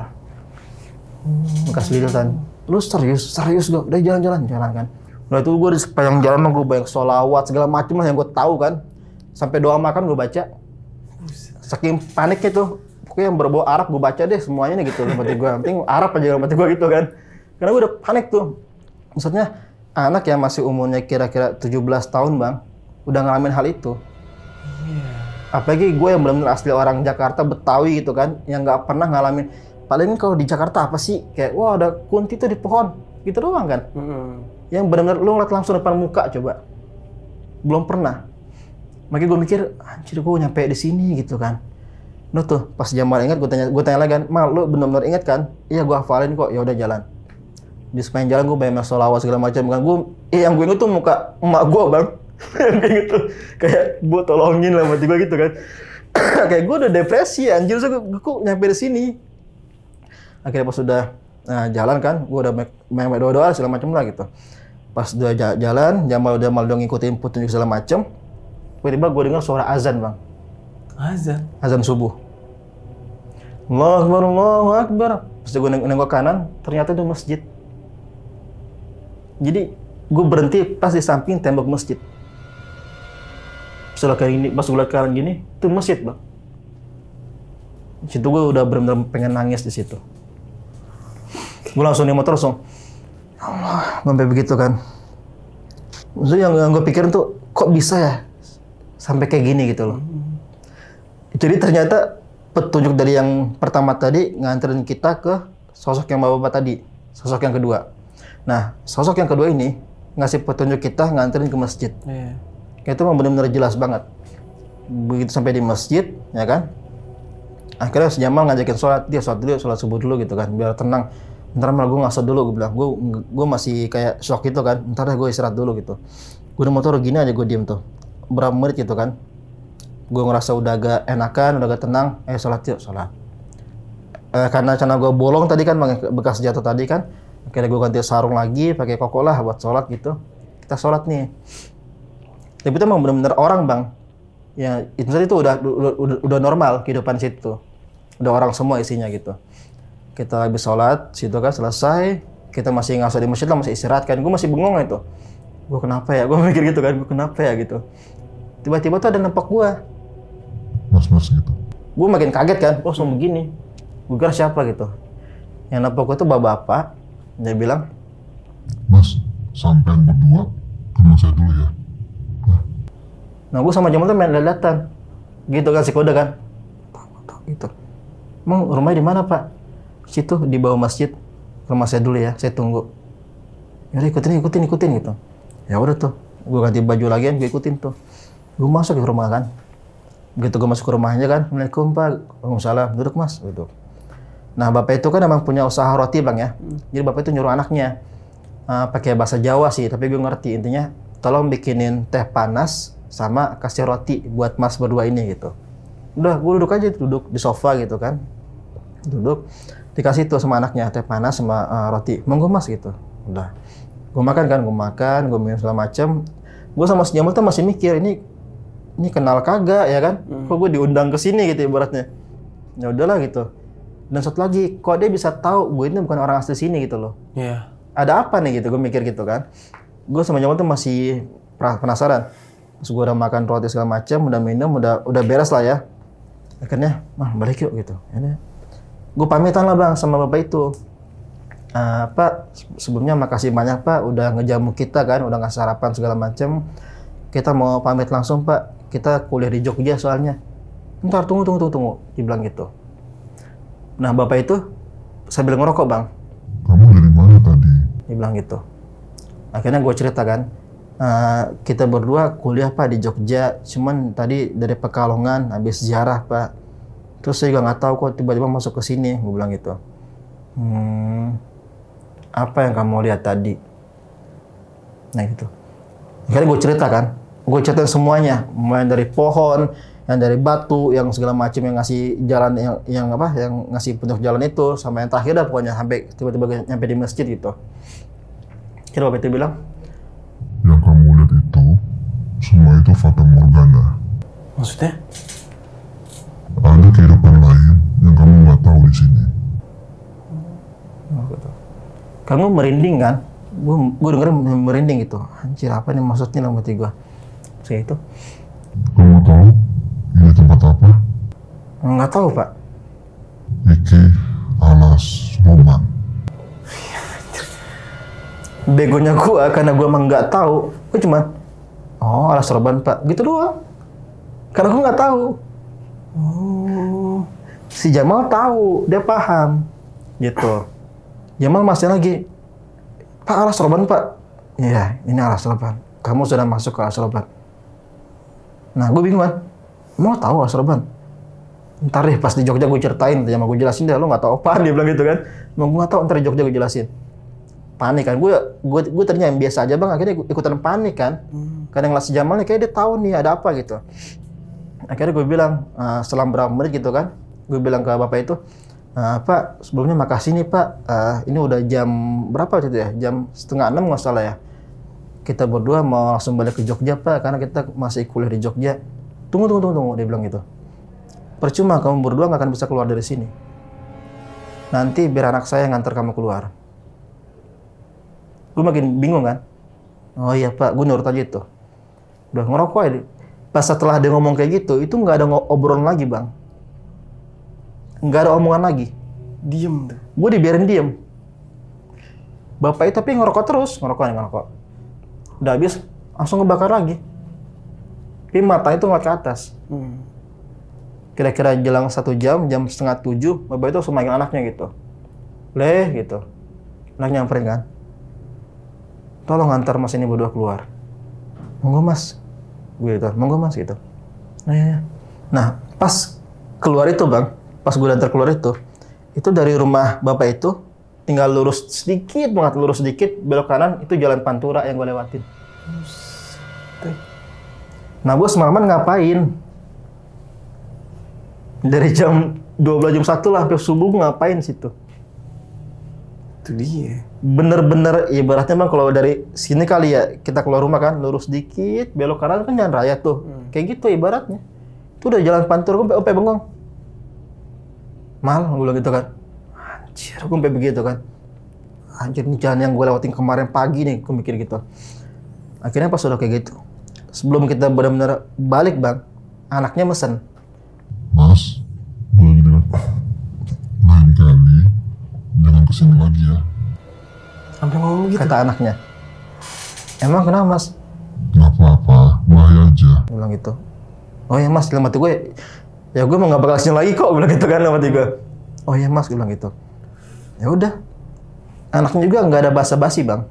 Bekas lilitan. Lu serius gue, udah jalan kan. Udah itu gue di sepanjang jalan gue banyak sholawat segala macam lah yang gue tahu kan. Sampai doa makan gue baca. Saking paniknya tuh, pokoknya yang berbau Arab gue baca deh semuanya nih gitu. Yang penting gue, yang penting Arab aja yang penting gue gitu kan. Karena gue udah panik tuh. Maksudnya anak yang masih umurnya kira-kira 17 tahun bang, udah ngalamin hal itu. Apalagi gue yang benar-benar asli orang Jakarta, Betawi gitu kan, yang nggak pernah ngalamin. Paling kalau di Jakarta apa sih? Kayak wah ada kunti tuh di pohon, gitu doang kan. Yang benar-benar lu ngeliat langsung depan muka coba. Belum pernah. Makanya gue mikir, anjir gue nyampe di sini gitu kan. Lu tuh pas Jamal ingat gue tanya lagi kan, Mal lu benar-benar ingat kan? Iya gue hafalin kok, ya udah jalan. Di sepanjang jalan gue banyak sholawat segala macam kan. Yang gue inget tuh muka emak gue bang. Kayak gitu, kayak gue tolongin lah mati gue gitu kan. Kayak gue udah depresi anjir, so gue kok nyampe di sini. Akhirnya pas sudah jalan kan, gue udah banyak doa-doa segala macam lah gitu. Pas udah jalan, Jamal udah ngikutin petunjuk segala macam. Tiba-tiba gue dengar suara azan bang. Azan subuh. Allahu Akbar. Pas gue nengok kanan, ternyata itu masjid. Jadi gue berhenti pas di samping tembok masjid. Setelah kayak gini, pas gue liat kanan gini, itu masjid bang. Di situ gue udah benar-benar pengen nangis di situ. Gue langsung di motor langsung, Allah, sampai begitu kan. Maksudnya yang gue pikirin tuh, kok bisa ya sampai kayak gini gitu loh. Jadi ternyata petunjuk dari yang pertama tadi nganterin kita ke sosok yang bapak tadi, sosok yang kedua. Nah, sosok yang kedua ini ngasih petunjuk kita nganterin ke masjid. Itu memang benar-benar jelas banget. Begitu sampai di masjid, ya kan? Akhirnya si Jamal ngajakin sholat, dia sholat subuh dulu gitu kan, biar tenang. Ntar malah gue ngasih dulu, gue bilang, gue masih kayak shock gitu kan, ntar gue istirahat dulu gitu. Gue di motor gini aja gue diem tuh, berapa menit gitu kan. Gue ngerasa udah agak enakan, udah agak tenang, sholat yuk, sholat. Karena celana gue bolong tadi kan, bekas jatuh tadi kan, akhirnya gue ganti sarung lagi, pakai koko lah buat sholat gitu. Kita sholat nih. Tapi itu emang bener-bener orang bang, ya itu udah normal kehidupan situ, udah orang semua isinya gitu. Kita habis sholat, situ kan selesai, kita masih ngasih di masjid lah, masih istirahat kan. Gue masih bengong itu. Gue kenapa ya? Gue mikir gitu kan, gue kenapa ya gitu. Tiba-tiba tuh ada nempak gue. Mas gitu. Gue makin kaget kan, langsung begini. Gue kira siapa gitu. Yang nempak gue tuh bapak-bapak. Dia bilang, Mas, sampean berdua kenal saya dulu ya. Nah gue sama Jamal tuh main liatan. Gitu kan, si kode kan. Gitu. Emang rumahnya di mana pak? Situ di bawah masjid. Rumah saya dulu ya, saya tunggu. Yaudah ikutin gitu. Ya udah tuh, gue ganti baju lagi, gue ikutin tuh. Gue masuk ke rumah kan. Begitu gue masuk ke rumahnya kan, Assalamualaikum pak, Waalaikumsalam, duduk mas, duduk. Nah bapak itu kan emang punya usaha roti bang ya. Jadi bapak itu nyuruh anaknya pakai bahasa Jawa sih, tapi gue ngerti intinya. Tolong bikinin teh panas sama kasih roti buat mas berdua ini gitu. Udah, gue duduk aja, duduk di sofa gitu kan. Duduk. Dikasih tuh sama anaknya teh panas sama roti, monggo mas gitu. Udah, gue makan, gue minum segala macem. Gue sama si Jamal tuh masih mikir ini ini kenal kagak ya kan? Kok gue diundang ke sini gitu ibaratnya. Ya udahlah gitu. Dan satu lagi, kok dia bisa tahu gue ini bukan orang asli sini gitu loh. Iya. Ada apa nih gitu, gue mikir gitu kan. Gue sama Jamal tuh masih penasaran. Terus gue udah makan roti segala macam, udah minum, udah beres lah ya. Akhirnya, balik yuk gitu. Gue pamitan lah bang sama bapak itu. Pak, sebelumnya makasih banyak Pak udah ngejamu kita kan, udah ngasih sarapan segala macam. Kita mau pamit langsung Pak, kita kuliah di Jogja soalnya. Ntar tunggu, dibilang gitu. Nah bapak itu sambil ngerokok bang. Kamu dari mana tadi? Dibilang gitu. Akhirnya gue cerita kan, kita berdua kuliah Pak di Jogja, cuman tadi dari Pekalongan habis ziarah Pak. Terus saya juga nggak tahu kok tiba-tiba masuk ke sini, gue bilang gitu. Apa yang kamu lihat tadi? Nah gitu. Akhirnya gue cerita kan, gue ceritain semuanya, mulai dari pohon, yang dari batu, yang segala macam yang ngasih jalan, yang ngasih petunjuk jalan itu, sama yang terakhir dah pokoknya sampai tiba-tiba nyampe di masjid gitu. Kira bapak itu bilang, yang kamu lihat itu, semua itu fata morgana. Maksudnya? Ada kehidupan lain yang kamu nggak tahu di sini. Kamu merinding kan? Gue dengerin merinding gitu. Anjir apa nih maksudnya dalam hati gue? Saya itu. Kamu tahu ini tempat apa? Nggak tahu Pak. Iki Alas Roban. Begonya gue karena gue emang nggak tahu. Gue cuma, Alas Roban Pak. Gitu doang. Karena gue nggak tahu. Si Jamal tahu, dia paham. Gitu. Jamal masih lagi, Pak Alas Roban Pak. Iya, ini Alas Roban. Kamu sudah masuk ke Alas Roban. Nah, gue bingung kan. Mau tahu Alas Roban? Ntar deh pas di Jogja gue ceritain, Jamal gue jelasin deh. Lo nggak tahu apaan dia bilang gitu kan. Mau gue nggak tahu, ntar di Jogja gue jelasin. Panik kan. Gue tadinya yang biasa aja bang. Akhirnya ikutan panik kan. Karena ngeliat si Jamal nih kayak dia tahu nih ada apa gitu. Akhirnya gue bilang setelah berapa menit gitu kan. Gue bilang ke bapak itu. Pak, sebelumnya makasih nih Pak. Ini udah jam berapa waktu itu ya? Jam 5:30 nggak salah ya. Kita berdua mau langsung balik ke Jogja Pak, karena kita masih kuliah di Jogja. Tunggu, dia bilang gitu. Percuma kamu berdua nggak akan bisa keluar dari sini. Nanti biar anak saya yang nganter kamu keluar. Gue makin bingung kan. Oh iya Pak, gue nurut aja itu. Udah ngerokok aja. Pas setelah dia ngomong kayak gitu, itu nggak ada obrolan lagi bang. Nggak ada omongan lagi. Diem tuh. Gue dibiarin diem. Bapak itu tapi ngerokok terus. Ngerokok. Udah habis, langsung ngebakar lagi. Tapi mata itu ngeliat ke atas. Kira-kira jelang 1 jam, jam 6:30, bapak itu langsung manggil anaknya gitu. Gitu. Anaknya nyamperin kan. Tolong antar mas ini berdua keluar. Monggo mas. Gue gitu, monggo mas gitu. Nah, pas keluar itu bang, pas gue antar keluar itu dari rumah bapak itu tinggal lurus sedikit belok kanan itu jalan Pantura yang gue lewatin. Nah gue semalaman ngapain? Dari jam 12 jam 1 lah sampai subuh ngapain situ? Itu dia. Bener-bener ibaratnya bang kalau dari sini kali ya kita keluar rumah kan lurus sedikit belok kanan kan jalan raya tuh. Kayak gitu ibaratnya. Itu udah jalan Pantura gue sampai bengong. Mal, gue bilang gitu kan. Anjir, gue sampai begitu kan. Anjir, ini jalan yang gue lewatin kemarin pagi nih, gue mikir gitu. Akhirnya pas udah kayak gitu. Sebelum kita benar-benar balik bang, anaknya mesen. Mas, boleh gini kan? Lain kali, jangan kesini lagi ya. Sampai ngomong gitu? Kata anaknya. Emang kenapa mas? Nggak apa-apa, bahaya aja. Gue bilang gitu. Oh ya mas, dalam hati gue, ya gue mau nggak bakal kesini lagi kok, bilang gitu kan dalam hati gue. Oh ya mas, gue bilang gitu. Ya udah. Anaknya juga nggak ada basa-basi bang.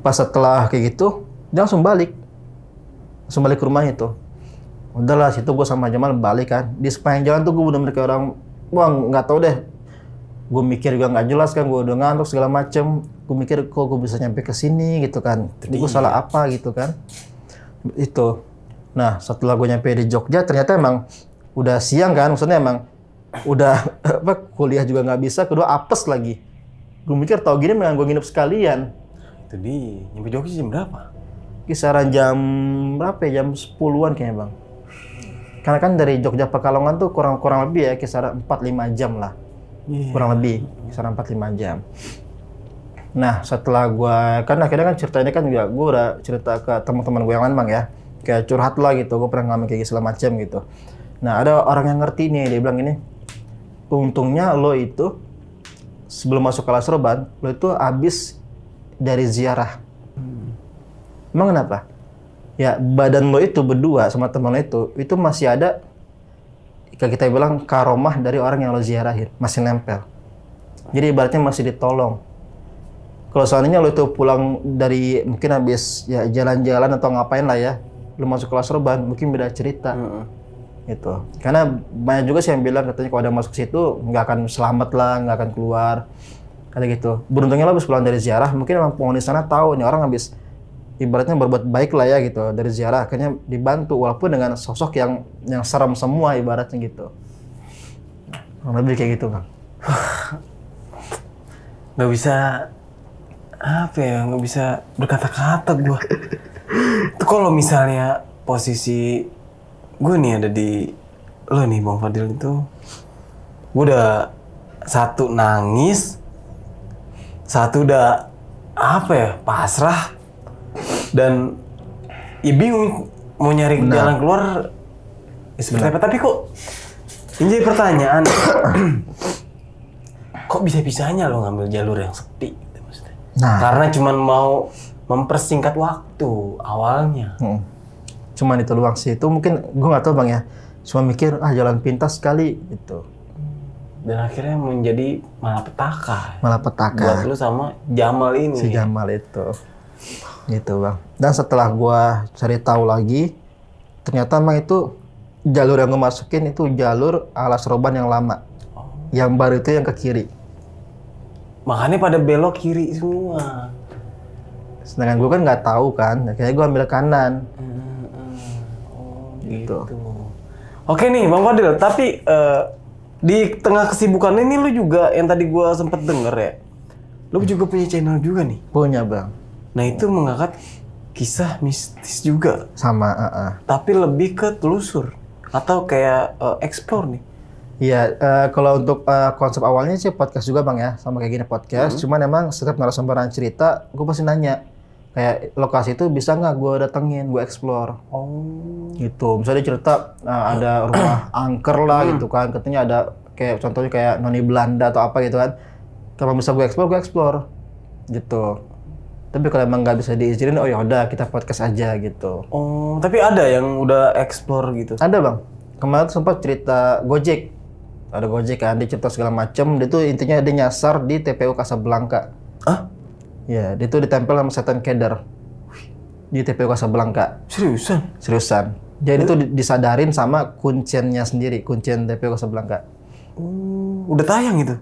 Pas setelah kayak gitu, dia langsung balik ke rumahnya tuh. Udahlah, situ gue sama Jamal balik kan. Di sepanjang jalan tuh gue bener-bener kayak orang, wah nggak tahu deh. Gue mikir juga nggak jelas kan, gue udah ngantuk segala macem. Gue mikir kok gue bisa nyampe ke sini gitu kan. Gue salah apa gitu kan. Itu. Nah setelah gue nyampe di Jogja, ternyata emang udah siang kan. Maksudnya emang udah kuliah juga nggak bisa, kedua apes lagi. Gue mikir tau gini mendingan gue nginep sekalian. Itu dia. Nyampe Jogja jam berapa? kisaran jam berapa ya? Jam 10-an kayaknya bang. Karena kan dari Jogja Pekalongan tuh kurang lebih ya kisaran 4-5 jam lah. Kurang lebih kisaran 4-5 jam. Nah setelah gua kan akhirnya kan ceritanya kan juga gua udah cerita ke teman-teman gue yang lain bang ya, kayak curhat lah gitu, gue pernah ngalamin kayak gitu segala macam gitu. Nah ada orang yang ngerti nih, dia bilang ini, untungnya lo itu sebelum masuk kelas Roban, lo itu habis dari ziarah. Emang kenapa? Ya badan lo itu berdua sama teman lo itu masih ada, kayak kita bilang karomah dari orang yang lo ziarahin, masih nempel. Jadi ibaratnya masih ditolong. Kalau seandainya lo itu pulang dari mungkin habis ya jalan-jalan atau ngapain lah ya, lo masuk kelas Roban mungkin beda cerita. Gitu. Karena banyak juga sih yang bilang katanya kalau ada masuk situ nggak akan selamat lah, nggak akan keluar. Kata gitu. Beruntungnya lo habis pulang dari ziarah, mungkin emang penghuni sana tahu nih orang habis ibaratnya berbuat baik lah ya gitu dari ziarah, akhirnya dibantu walaupun dengan sosok yang serem semua ibaratnya gitu. Lebih kayak gitu bang. Nggak bisa apa ya, nggak bisa berkata-kata gue. Itu kalau misalnya posisi gue nih ada di lo nih Bang Fadil itu, gue udah satu nangis, satu udah apa ya pasrah, dan ya bingung mau nyari jalan keluar ya seperti apa. Tapi kok ini jadi pertanyaan, kok bisa-bisanya lo ngambil jalur yang sepi gitu maksudnya? Karena cuman mau mempersingkat waktu awalnya. Cuman itu doang sih. Itu mungkin gue nggak tahu bang ya. Cuma mikir jalan pintas sekali gitu. Dan akhirnya menjadi malapetaka. Malapetaka. Buat lu sama Jamal ini. Si Jamal itu. Gitu bang. Dan setelah gue cari tahu lagi, ternyata emang itu jalur yang gue masukin itu jalur alas Roban yang lama. Yang baru itu yang ke kiri. Makanya pada belok kiri semua. Sedangkan gue kan nggak tahu kan, akhirnya gue ambil kanan. Gitu. Oke nih Bang Fadil, tapi di tengah kesibukan ini lu juga yang tadi gua sempet denger ya, lu juga punya channel juga nih? Punya bang. Nah itu mengangkat kisah mistis juga? Sama, Tapi lebih ke telusur atau kayak explore nih? Iya, kalau untuk konsep awalnya sih podcast juga bang ya, sama kayak gini podcast. Cuman emang setiap narasumber cerita, gue pasti nanya, kayak lokasi itu bisa nggak gue datengin, gue explore. Gitu. Misalnya dia cerita ada rumah angker lah gitu kan, katanya ada kayak contohnya kayak noni Belanda atau apa gitu kan. Kalau bisa gue explore gitu. Tapi kalau emang nggak bisa diizinin, oh ya udah kita podcast aja gitu. Oh, tapi ada yang udah explore gitu? Ada bang. Kemarin sempat cerita Gojek. Ada Gojek kan, dia cerita segala macam. Dia tuh intinya dia nyasar di TPU Casablanca. Hah? Ya, dia tuh ditempel sama setan keder di TPU Casablanca. Seriusan? Seriusan. Jadi itu disadarin sama kunciannya sendiri, kuncian TPU Casablanca. Udah tayang itu?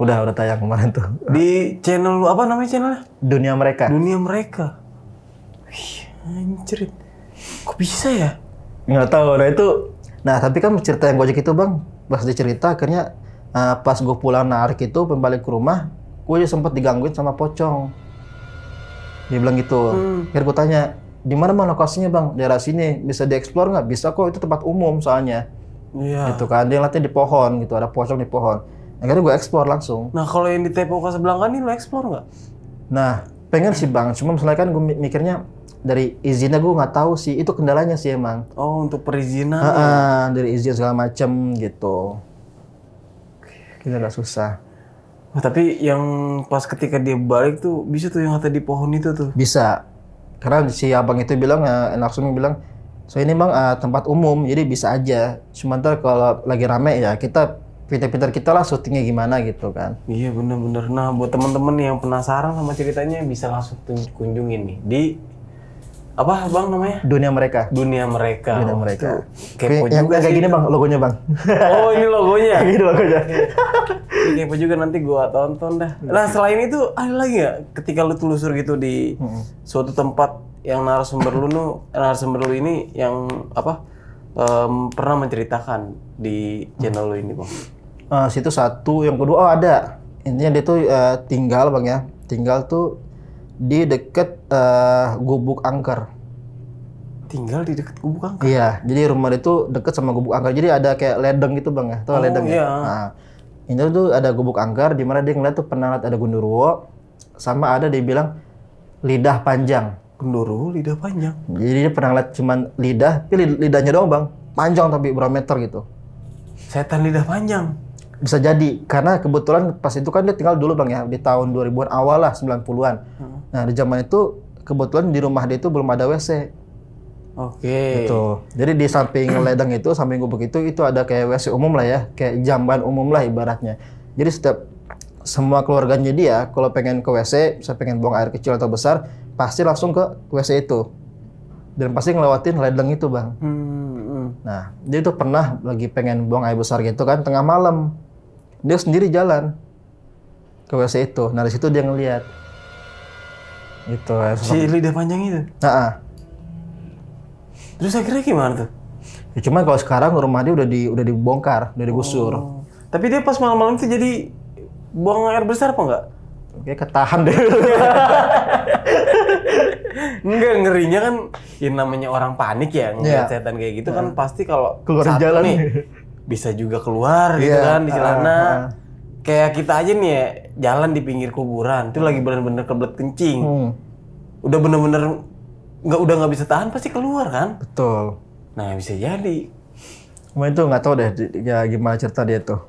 Udah tayang kemarin tuh. Di channel lu, apa namanya channelnya? Dunia Mereka. Dunia Mereka. Wih, anjir. Kok bisa ya? Nggak tahu. Nah tapi kan cerita yang Gojek itu bang, pas dia cerita akhirnya pas gue pulang narik itu balik ke rumah, gue aja sempat digangguin sama pocong. Dia bilang gitu. Akhirnya gue tanya, di mana bang lokasinya bang? Daerah sini bisa dieksplor nggak? Bisa kok, itu tempat umum soalnya. Iya. Gitu kan, dia ngeliatnya di pohon gitu, ada pocong di pohon. Akhirnya gue eksplor langsung. Nah kalau yang di TPU Casablanca nih lo explore nggak? Nah pengen sih bang, cuma misalnya kan gue mikirnya dari izinnya gue nggak tahu sih, itu kendalanya sih emang. Oh untuk perizinan? Dari izin segala macem gitu. Kita agak susah. Nah, tapi yang pas ketika dia balik tuh bisa tuh yang kata di pohon itu tuh? Bisa. Karena si abang itu bilang, langsung bilang, so ini bang tempat umum, jadi bisa aja. Cuma ntar kalau lagi rame ya kita pintar-pintar kita lah syutingnya gimana gitu kan. Iya bener-bener. Nah buat temen-temen yang penasaran sama ceritanya bisa langsung kunjungin nih di apa bang namanya? Dunia Mereka. Dunia Mereka. Dunia Mereka. Kepo yang juga kayak sih gini itu. bang, logonya bang. Oh ini logonya? Ini logonya. Ini kepo juga, nanti gua tonton dah. Nah selain itu ada lagi nggak ketika lu telusur gitu di suatu tempat yang narasumber lu ini yang apa pernah menceritakan di channel lu ini bang? Situ satu, yang kedua ada. Intinya dia tuh tinggal bang ya. Tinggal tuh di deket Gubuk Angker. Tinggal di dekat Gubuk Angker. Iya, jadi rumah dia tuh deket sama Gubuk Angker. Jadi ada kayak ledeng gitu bang ya, tau ledeng iya. ya? Nah, ini tuh ada Gubuk Angker, di mana dia ngeliat tuh pernah liat ada gundurwo, sama ada dia bilang lidah panjang. Gundurwo lidah panjang. Jadi dia pernah liat cuman lidah, tapi lidahnya doang bang, panjang tapi berapa meter gitu. Setan lidah panjang. Bisa jadi, karena kebetulan pas itu kan dia tinggal dulu bang ya, di tahun 2000-an awal lah, 90-an. Nah di zaman itu, kebetulan di rumah dia itu belum ada WC. Oke. Gitu. Jadi di samping ledeng itu, samping gubuk itu ada kayak WC umum lah ya, kayak jamban umum lah ibaratnya. Jadi setiap semua keluarganya dia, kalau pengen ke WC, bisa pengen buang air kecil atau besar, pasti langsung ke WC itu. Dan pasti ngelewatin ledeng itu bang. Nah, dia tuh pernah lagi pengen buang air besar gitu kan, tengah malam. Dia sendiri jalan ke WC itu. Nah, di situ dia ngeliat. Gitu. Si lidah panjang itu. Nah, Terus akhirnya gimana tuh? ya cuman kalau sekarang rumah dia udah dibongkar, udah digusur. Tapi dia pas malam-malam itu jadi buang air besar apa enggak? Kayak ketahan deh. Enggak, ngerinya kan yang namanya orang panik ya ngeliat Iya. setan kayak gitu kan pasti kalau Keluar satu jalan. nih bisa juga keluar gitu Iya, kan di celana. Kayak kita aja nih ya jalan di pinggir kuburan itu lagi bener-bener kebelet kencing. Udah bener-bener udah nggak bisa tahan pasti keluar kan? Betul. Nah bisa jadi. Cuma itu nggak tahu deh ya gimana cerita dia tuh.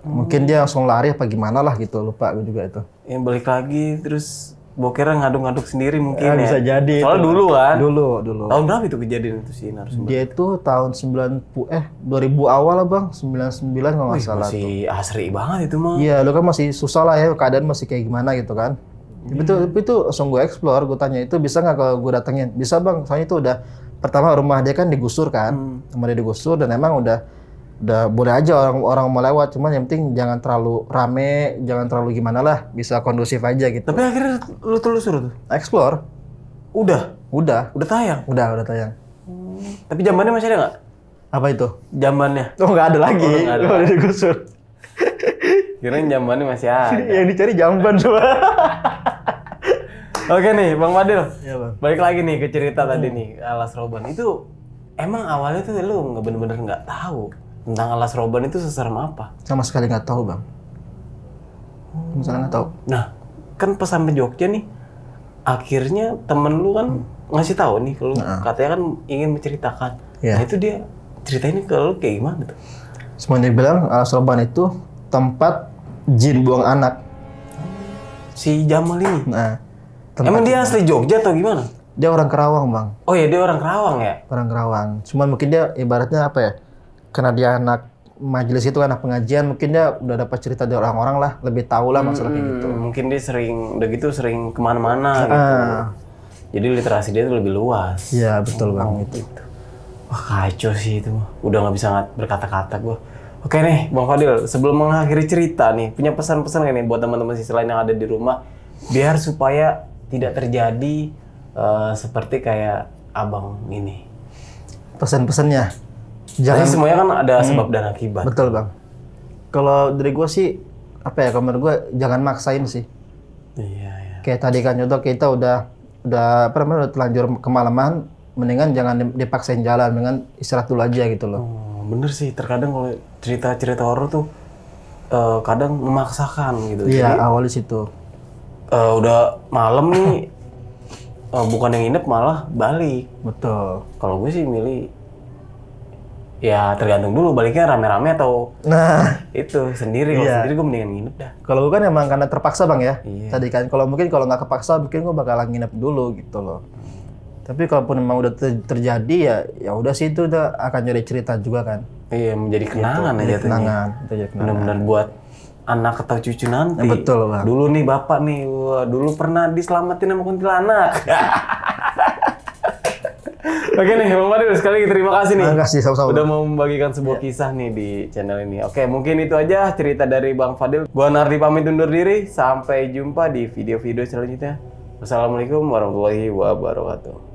Mungkin dia langsung lari apa gimana lah gitu, lupa gue juga itu. Yang balik lagi terus bokernya ngaduk-ngaduk sendiri mungkin Ya, ya. bisa jadi. Soalnya itu. dulu kan. Dulu. Tahun berapa itu kejadian itu sih narasumber? Dia itu tahun 2000 awal lah bang, 99 kalau nggak salah. Masih asri banget itu mah. Iya, lu kan masih susah lah ya, keadaan masih kayak gimana gitu kan. Tapi itu langsung gue explore, gue tanya itu bisa nggak kalau gue datengin? Bisa bang, soalnya itu udah pertama rumah dia kan digusur kan, rumah dia digusur dan emang udah boleh aja orang mau lewat, cuman yang penting jangan terlalu rame, jangan terlalu gimana lah, bisa kondusif aja gitu. Tapi akhirnya lu telusur tuh? Explore, Udah tayang? udah tayang. Tapi jambannya masih ada nggak? Apa itu? Jambannya? Oh nggak ada lagi, nggak ada. udah digusur. Kirain jambannya masih ada. Yang dicari jamban coba. Oke nih, Bang Fadil. Iya bang. Balik lagi nih ke cerita tadi nih, Alas Roban. Itu emang awalnya tuh lu nggak bener-bener nggak tahu tentang Alas Roban itu seserem apa? Sama sekali nggak tahu bang. Misalnya nggak tahu. Nah, kan pas sampai Jogja nih, akhirnya temen lu kan ngasih tahu nih, kalau katanya kan ingin menceritakan. Iya. Nah itu dia ceritain ke lu kayak gimana tuh? Semuanya bilang Alas Roban itu tempat jin buang anak. Si Jamal ini? Nah, Emang dia asli Jogja atau gimana? dia orang Kerawang bang, Oh ya dia orang Kerawang ya? orang Kerawang. Cuman mungkin dia ibaratnya apa ya? Karena dia anak majelis itu, anak pengajian, mungkin dia udah dapat cerita dari orang-orang lah, lebih tahu lah masalah kayak gitu. Mungkin dia sering, udah gitu sering kemana-mana gitu. Jadi literasi dia tuh lebih luas. Iya betul bang itu. Wah kacau sih itu mah. Udah nggak bisa berkata-kata gua. Oke nih Bang Fadil, sebelum mengakhiri cerita nih, punya pesan-pesan nggak nih buat teman-teman sisi lain yang ada di rumah, biar supaya tidak terjadi seperti kayak abang ini. Pesan-pesannya, Jadi jangan. semuanya kan ada sebab dan akibat. Betul bang. Kalau dari gue sih, apa ya? Kalau menurut gue jangan maksain sih. Iya. Kayak tadi kan contoh kita udah apa namanya udah terlanjur kemalaman, mendingan jangan dipaksain jalan, mendingan istirahat dulu aja gitu loh. Oh, bener sih, terkadang kalau cerita-cerita horor tuh kadang memaksakan gitu. Iya, Jadi awal di situ. udah malam nih, bukan yang nginep malah balik. Betul. Kalau gue sih milih, ya tergantung dulu baliknya rame-rame atau Nah, itu sendiri. Kalau Iya. sendiri gue mendingan nginep dah. kalau gue kan emang karena terpaksa bang ya. Iya. Tadi kan kalau nggak kepaksa, mungkin gue bakalan nginep dulu gitu loh. Tapi kalaupun memang udah terjadi ya udah sih itu udah akan jadi cerita juga kan. Iya, menjadi kenangan Jadi aja jatuhnya. kenangan, itu jadi kenangan. Benar-benar buat anak atau cucu nanti. Ya, betul, Bang. Dulu nih bapak nih, wah, dulu pernah diselamatin sama kuntilanak. Oke nih, Bang Fadil, sekali lagi terima kasih nih. Terima kasih, sama-sama. Udah mau membagikan sebuah kisah nih di channel ini. Oke, mungkin itu aja cerita dari Bang Fadil. Gua Nardi pamit undur diri. Sampai jumpa di video-video selanjutnya. Wassalamualaikum warahmatullahi wabarakatuh.